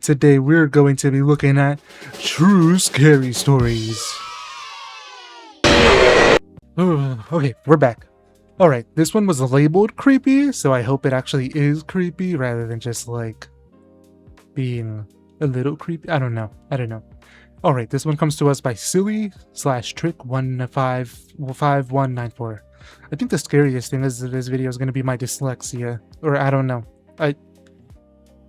Today we're going to be looking at true scary stories. Okay, we're back. Alright, this one was labeled creepy, so I hope it actually is creepy rather than just like being a little creepy. I don't know. Alright, this one comes to us by silly/trick155194. I think the scariest thing is that this video is going to be my dyslexia, or I don't know.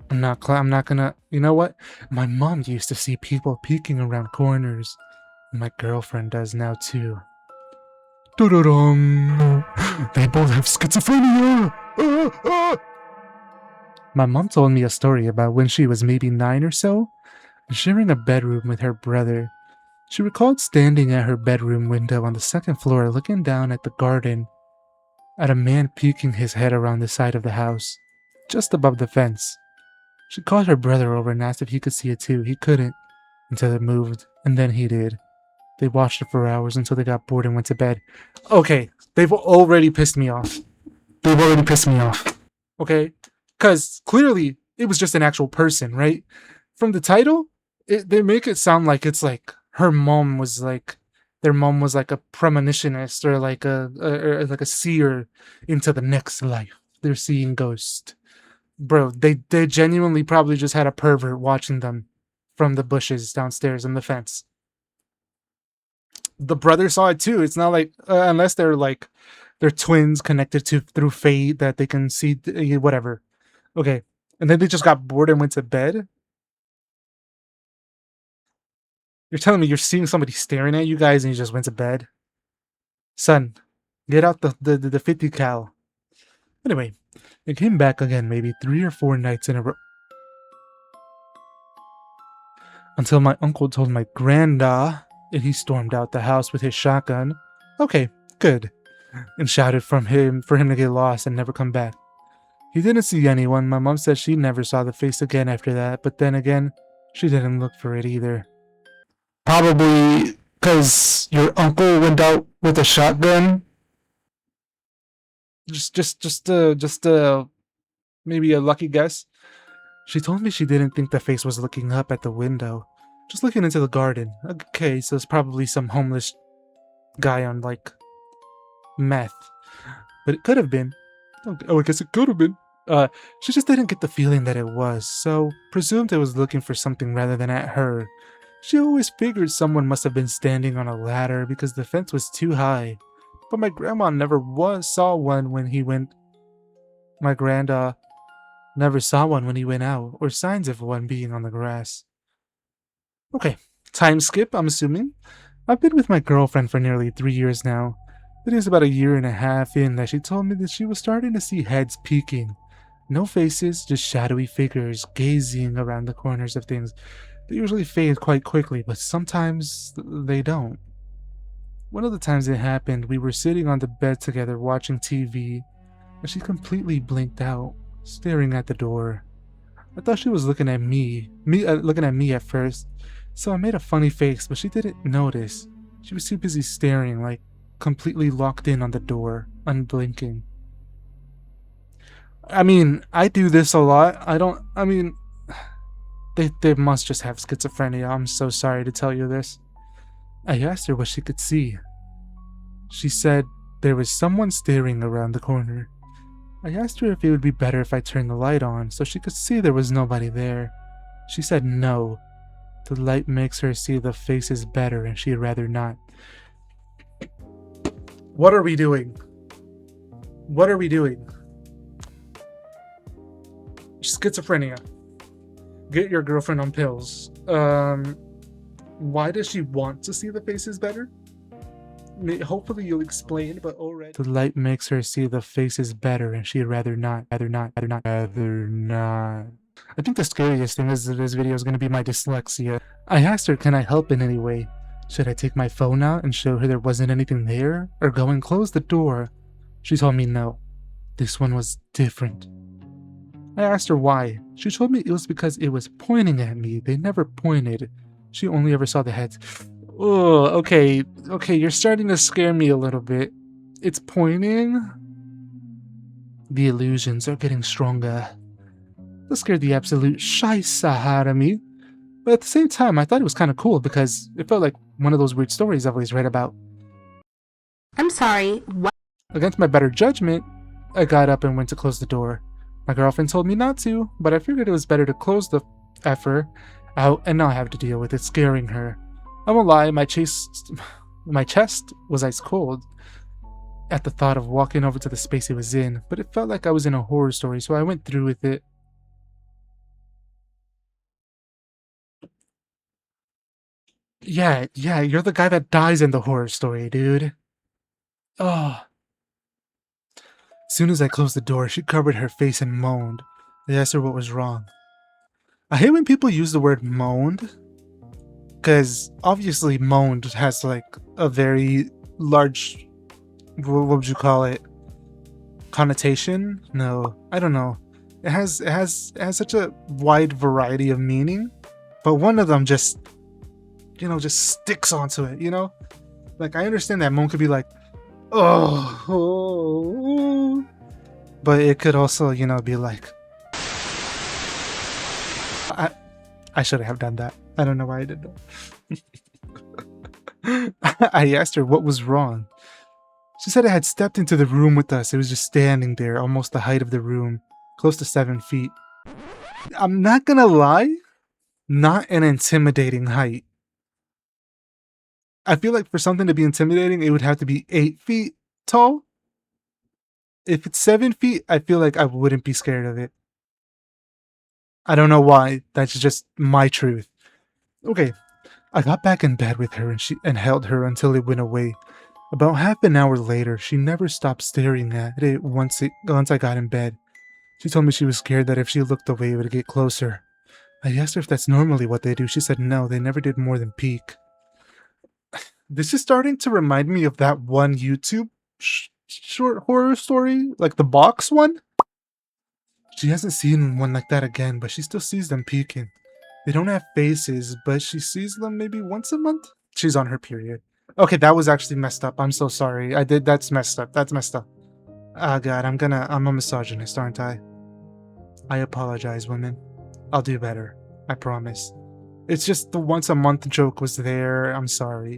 I'm not gonna, you know what? My mom used to see people peeking around corners. My girlfriend does now too. Dun-dun-dun. They both have schizophrenia! My mom told me a story about when she was maybe 9 or so, sharing a bedroom with her brother. She recalled standing at her bedroom window on the second floor looking down at the garden, at a man peeking his head around the side of the house, just above the fence. She called her brother over and asked if he could see it too. He couldn't, until it moved, and then he did. They watched it for hours until they got bored and went to bed. Okay, they've already pissed me off. Okay? Because clearly, it was just an actual person, right? From the title, they make it sound like it's like her mom was like, their mom was like a premonitionist or like a seer into the next life. They're seeing ghosts. Bro, they genuinely probably just had a pervert watching them from the bushes downstairs on the fence. The brother saw it too. It's not like unless they're like they're twins connected to through fate that they can see whatever. Okay, and then they just got bored and went to bed. You're telling me you're seeing somebody staring at you guys and you just went to bed? Son, get out the 50 cal. Anyway, it came back again maybe 3 or 4 nights in a row. Until my uncle told my granda, and he stormed out the house with his shotgun. Okay, good. And shouted for him to get lost and never come back. He didn't see anyone. My mom said she never saw the face again after that, but then again, she didn't look for it either. Probably because your uncle went out with a shotgun. Just maybe a lucky guess. She told me she didn't think the face was looking up at the window, just looking into the garden. Okay, so it's probably some homeless guy on like meth, but it could have been. Oh, I guess it could have been. She just didn't get the feeling that it was, so presumed it was looking for something rather than at her. She always figured someone must have been standing on a ladder because the fence was too high. But my grandma never saw one when he went. My granda never saw one when he went out, or signs of one being on the grass. Okay, time skip, I'm assuming. I've been with my girlfriend for nearly 3 years now. It is about 1.5 years in that she told me that she was starting to see heads peeking. No faces, just shadowy figures gazing around the corners of things. They usually fade quite quickly, but sometimes they don't. One of the times it happened, we were sitting on the bed together watching TV, and she completely blinked out, staring at the door. I thought she was looking at me at first, so I made a funny face, but she didn't notice. She was too busy staring, like completely locked in on the door, unblinking. I mean, I do this a lot. They must just have schizophrenia. I'm so sorry to tell you this. I asked her what she could see. She said there was someone staring around the corner. I asked her if it would be better if I turned the light on so she could see there was nobody there. She said no. The light makes her see the faces better and she'd rather not. What are we doing? Schizophrenia. Get your girlfriend on pills. Why does she want to see the faces better? Hopefully you'll explain, but already. The light makes her see the faces better and she'd rather not. I think the scariest thing is that this video is going to be my dyslexia. I asked her, can I help in any way? Should I take my phone out and show her there wasn't anything there? Or go and close the door? She told me no. This one was different. I asked her why. She told me it was because it was pointing at me. They never pointed. She only ever saw the heads. Oh, okay, you're starting to scare me a little bit. It's pointing? The illusions are getting stronger. That scared the absolute shice out of me. But at the same time, I thought it was kind of cool because it felt like one of those weird stories I've always read about. I'm sorry, what? Against my better judgment, I got up and went to close the door. My girlfriend told me not to, but I figured it was better to close the effer out and not have to deal with it scaring her. I won't lie, my chest was ice cold at the thought of walking over to the space it was in, but it felt like I was in a horror story, so I went through with it. Yeah, you're the guy that dies in the horror story, dude. Oh. As soon as I closed the door, she covered her face and moaned. I asked her what was wrong. I hate when people use the word moaned, because obviously moaned has like a very large, what would you call it, connotation? No, I don't know. It has such a wide variety of meaning, but one of them just sticks onto it, you know? Like, I understand that moan could be like, oh, but it could also, be like, I shouldn't have done that. I don't know why I did that. I asked her what was wrong. She said it had stepped into the room with us. It was just standing there, almost the height of the room, close to 7 feet. I'm not gonna lie, not an intimidating height. I feel like for something to be intimidating, it would have to be 8 feet tall. If it's 7 feet, I feel like I wouldn't be scared of it. I don't know why. That's just my truth. Okay, I got back in bed with her and held her until it went away. About half an hour later, she never stopped staring at it once I got in bed. She told me she was scared that if she looked away, it would get closer. I asked her if that's normally what they do. She said no, they never did more than peek. This is starting to remind me of that one YouTube short horror story, like the box one. She hasn't seen one like that again, but she still sees them peeking. They don't have faces, but she sees them maybe once a month. She's on her period. Okay, that was actually messed up. I'm so sorry. That's messed up. That's messed up. Ah, God, I'm a misogynist, aren't I? I apologize, women. I'll do better. I promise. It's just the once a month joke was there. I'm sorry.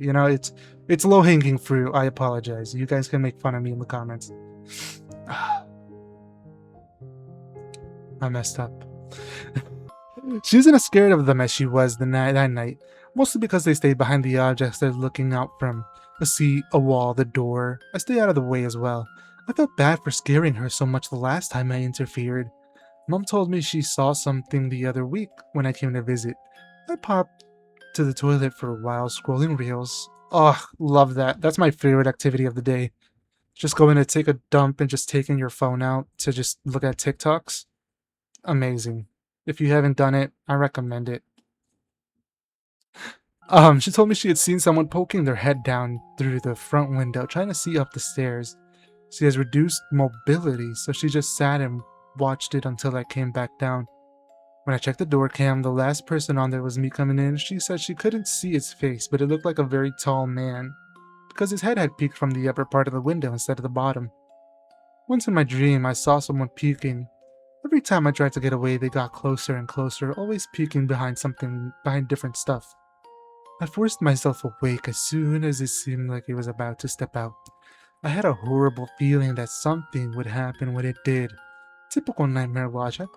It's low hanging fruit. I apologize. You guys can make fun of me in the comments. I messed up. She wasn't as scared of them as she was that night, mostly because they stayed behind the objects they're looking out from. A seat, a wall, the door. I stay out of the way as well. I felt bad for scaring her so much the last time I interfered. Mom told me she saw something the other week when I came to visit. I popped to the toilet for a while, scrolling reels. Oh, love that. That's my favorite activity of the day. Just going to take a dump and just taking your phone out to just look at TikToks. Amazing. If you haven't done it, I recommend it. She told me she had seen someone poking their head down through the front window, trying to see up the stairs. She has reduced mobility, so she just sat and watched it until I came back down. When I checked the door cam, the last person on there was me coming in. She said she couldn't see his face, but it looked like a very tall man, because his head had peeked from the upper part of the window instead of the bottom. Once in my dream, I saw someone peeking. Every time I tried to get away, they got closer and closer, always peeking behind different stuff. I forced myself awake as soon as it seemed like it was about to step out. I had a horrible feeling that something would happen when it did. Typical nightmare logic.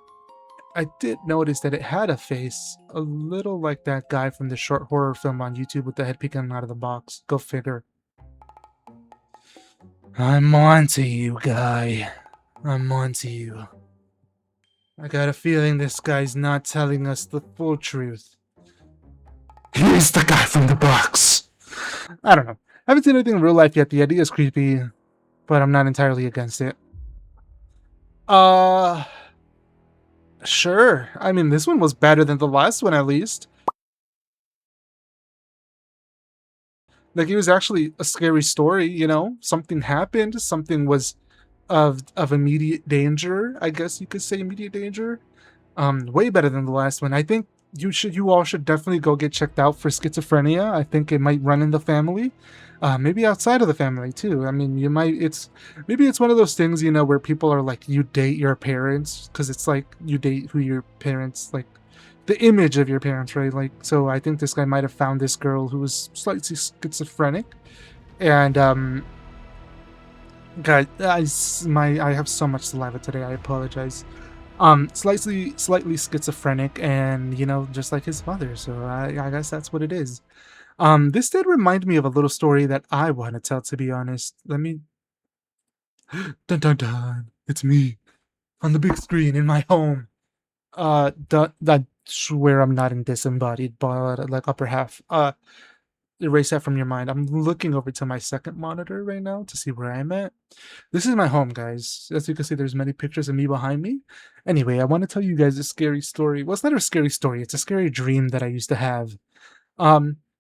I did notice that it had a face, a little like that guy from the short horror film on YouTube with the head peeking out of the box. Go figure. I'm onto you, guy. I'm onto you. I got a feeling this guy's not telling us the full truth. He's the guy from the box. I don't know. I haven't seen anything in real life yet. The idea is creepy, but I'm not entirely against it. Sure. I mean, this one was better than the last one, at least. Like, it was actually a scary story, you know? Something happened. Something was of immediate danger. I guess you could say immediate danger. Way better than the last one. I think you all should definitely go get checked out for schizophrenia. I think it might run in the family, maybe outside of the family too. I mean, maybe it's one of those things, you know, where people are like, you date your parents, because it's like you date who your parents, like the image of your parents, right? Like, so I think this guy might have found this girl who was slightly schizophrenic, and God, I have so much saliva today. I apologize. Slightly schizophrenic, and you know, just like his mother. So I guess that's what it is. This did remind me of a little story that I want to tell. To be honest, let me. Dun dun dun! It's me on the big screen in my home. I swear I'm not in disembodied, but like upper half. Erase that from your mind. I'm looking over to my second monitor right now to see where I'm at. This is my home, guys. As you can see, there's many pictures of me behind me. Anyway, I want to tell you guys a scary story. Well, it's not a scary story. It's a scary dream that I used to have.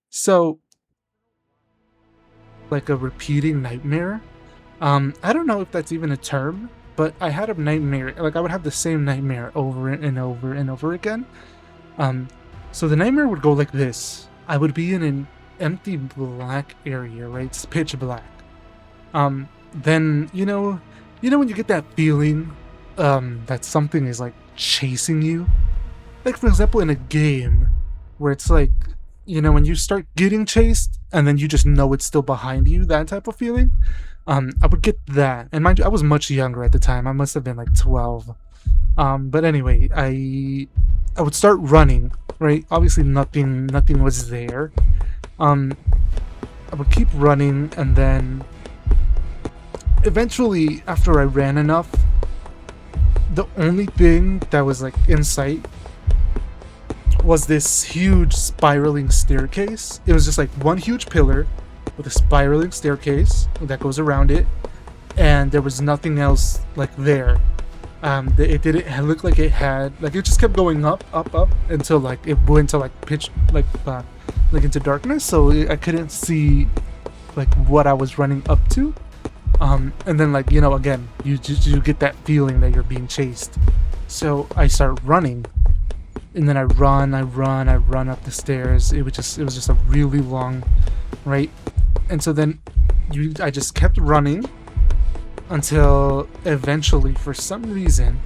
So like a repeating nightmare. I don't know if that's even a term, but I had a nightmare. Like I would have the same nightmare over and over and over again. So the nightmare would go like this. I would be in an empty black area, right? It's pitch black. Then you know when you get that feeling that something is like chasing you, like for example in a game where it's like, you know, when you start getting chased and then you just know it's still behind you, that type of feeling. I would get that, and mind you, I was much younger at the time. I must have been like 12. But anyway, I would start running, right? Obviously nothing was there. I would keep running, and then eventually, after I ran enough, the only thing that was like in sight was this huge spiraling staircase. It was just like one huge pillar with a spiraling staircase that goes around it, and there was nothing else like there. It didn't look like it had, like it just kept going up until like it went to like pitch like into darkness, so I couldn't see like what I was running up to. And then like, you know, again, you get that feeling that you're being chased. So I start running, and then I run up the stairs. It was just a really long, right? And so then I just kept running until eventually, for some reason,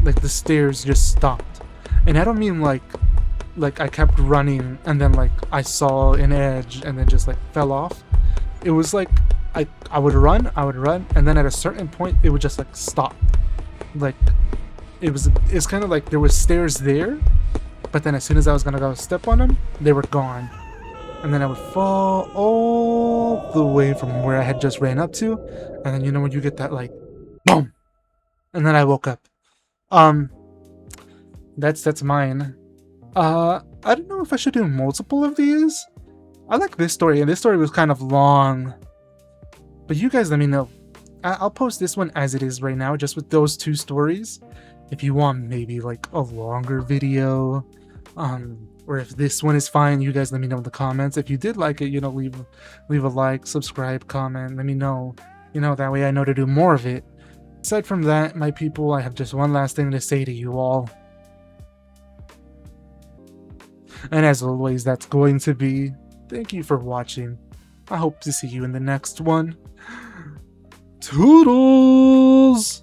like the stairs just stopped. And I don't mean like I kept running and then like I saw an edge and then just like fell off. It was like I would run, and then at a certain point it would just like stop. Like it's kind of like there was stairs there, but then as soon as I was gonna go step on them, they were gone. And then I would fall all the way from where I had just ran up to, and then you know when you get that like boom, and then I woke up. That's mine. I don't know if I should do multiple of these. I like this story, and this story was kind of long, but you guys let me know. I'll post this one as it is right now, just with those two stories. If you want maybe like a longer video, or if this one is fine, you guys let me know in the comments. If you did like it, you know, leave a like, subscribe, comment, let me know. You know, that way I know to do more of it. Aside from that, my people, I have just one last thing to say to you all. And as always, that's going to be, thank you for watching. I hope to see you in the next one. Toodles!